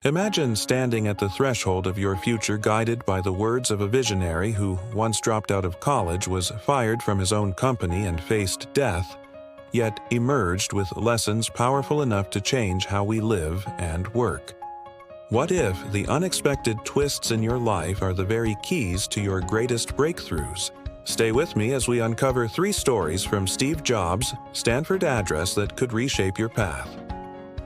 Imagine standing at the threshold of your future guided by the words of a visionary who once dropped out of college, was fired from his own company and faced death, yet emerged with lessons powerful enough to change how we live and work. What if the unexpected twists in your life are the very keys to your greatest breakthroughs? Stay with me as we uncover 3 stories from Steve Jobs' Stanford address that could reshape your path.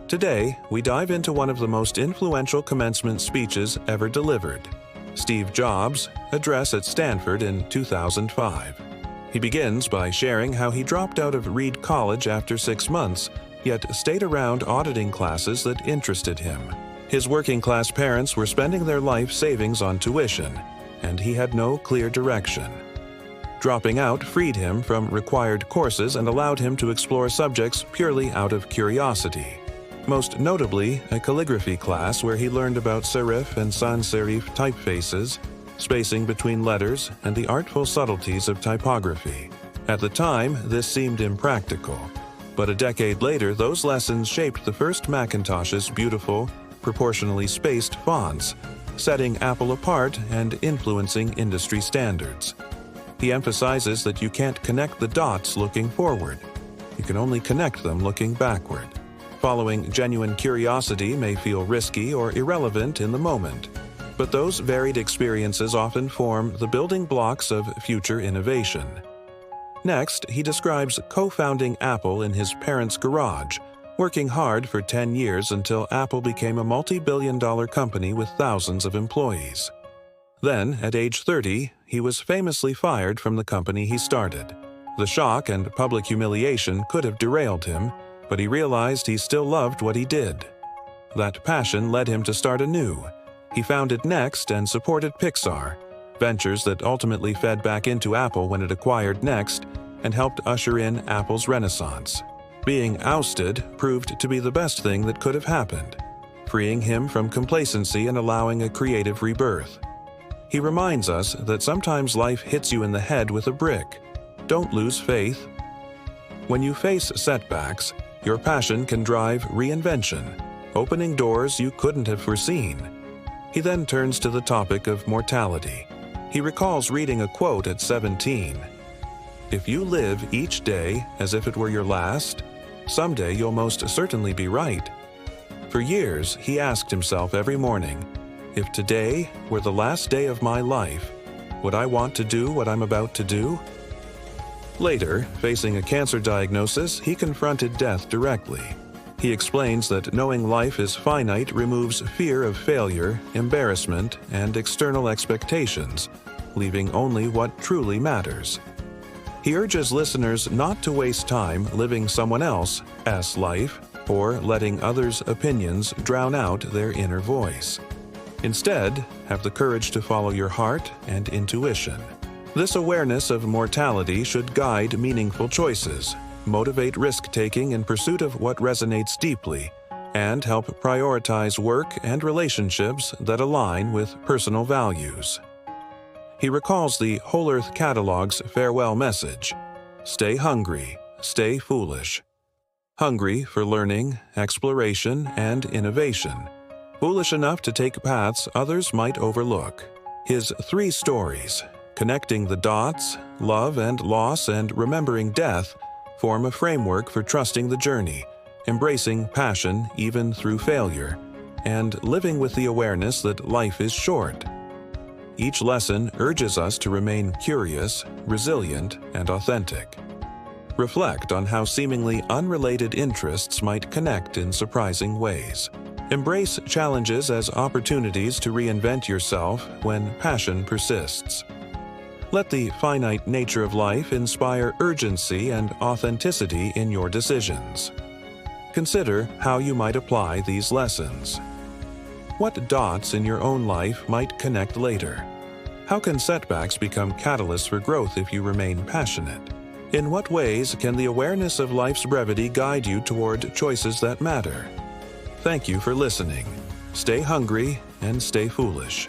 Today, we dive into one of the most influential commencement speeches ever delivered, Steve Jobs' address at Stanford in 2005. He begins by sharing how he dropped out of Reed College after 6 months, yet stayed around auditing classes that interested him. His working-class parents were spending their life savings on tuition, and he had no clear direction. Dropping out freed him from required courses and allowed him to explore subjects purely out of curiosity. Most notably, a calligraphy class where he learned about serif and sans serif typefaces, spacing between letters, and the artful subtleties of typography. At the time, this seemed impractical, but a decade later, those lessons shaped the first Macintosh's beautiful, proportionally spaced fonts, setting Apple apart and influencing industry standards. He emphasizes that you can't connect the dots looking forward. You can only connect them looking backward. Following genuine curiosity may feel risky or irrelevant in the moment, but those varied experiences often form the building blocks of future innovation. Next, he describes co-founding Apple in his parents' garage, working hard for 10 years until Apple became a multi-billion-dollar company with thousands of employees. Then, at age 30, he was famously fired from the company he started. The shock and public humiliation could have derailed him, but he realized he still loved what he did. That passion led him to start anew. He founded Next and supported Pixar, ventures that ultimately fed back into Apple when it acquired Next and helped usher in Apple's renaissance. Being ousted proved to be the best thing that could have happened, freeing him from complacency and allowing a creative rebirth. He reminds us that sometimes life hits you in the head with a brick. Don't lose faith. When you face setbacks, your passion can drive reinvention, opening doors you couldn't have foreseen. He then turns to the topic of mortality. He recalls reading a quote at 17. "If you live each day as if it were your last, someday you'll most certainly be right." For years, he asked himself every morning, if today were the last day of my life, would I want to do what I'm about to do? Later, facing a cancer diagnosis, he confronted death directly. He explains that knowing life is finite removes fear of failure, embarrassment, and external expectations, leaving only what truly matters. He urges listeners not to waste time living someone else's life or letting others' opinions drown out their inner voice. Instead, have the courage to follow your heart and intuition. This awareness of mortality should guide meaningful choices, motivate risk-taking in pursuit of what resonates deeply, and help prioritize work and relationships that align with personal values. He recalls the Whole Earth Catalog's farewell message: "Stay hungry, stay foolish." Hungry for learning, exploration, and innovation. Foolish enough to take paths others might overlook. His 3 stories, connecting the dots, love and loss, and remembering death, form a framework for trusting the journey, embracing passion even through failure, and living with the awareness that life is short. Each lesson urges us to remain curious, resilient, and authentic. Reflect on how seemingly unrelated interests might connect in surprising ways. Embrace challenges as opportunities to reinvent yourself when passion persists. Let the finite nature of life inspire urgency and authenticity in your decisions. Consider how you might apply these lessons. What dots in your own life might connect later? How can setbacks become catalysts for growth if you remain passionate? In what ways can the awareness of life's brevity guide you toward choices that matter? Thank you for listening. Stay hungry and stay foolish.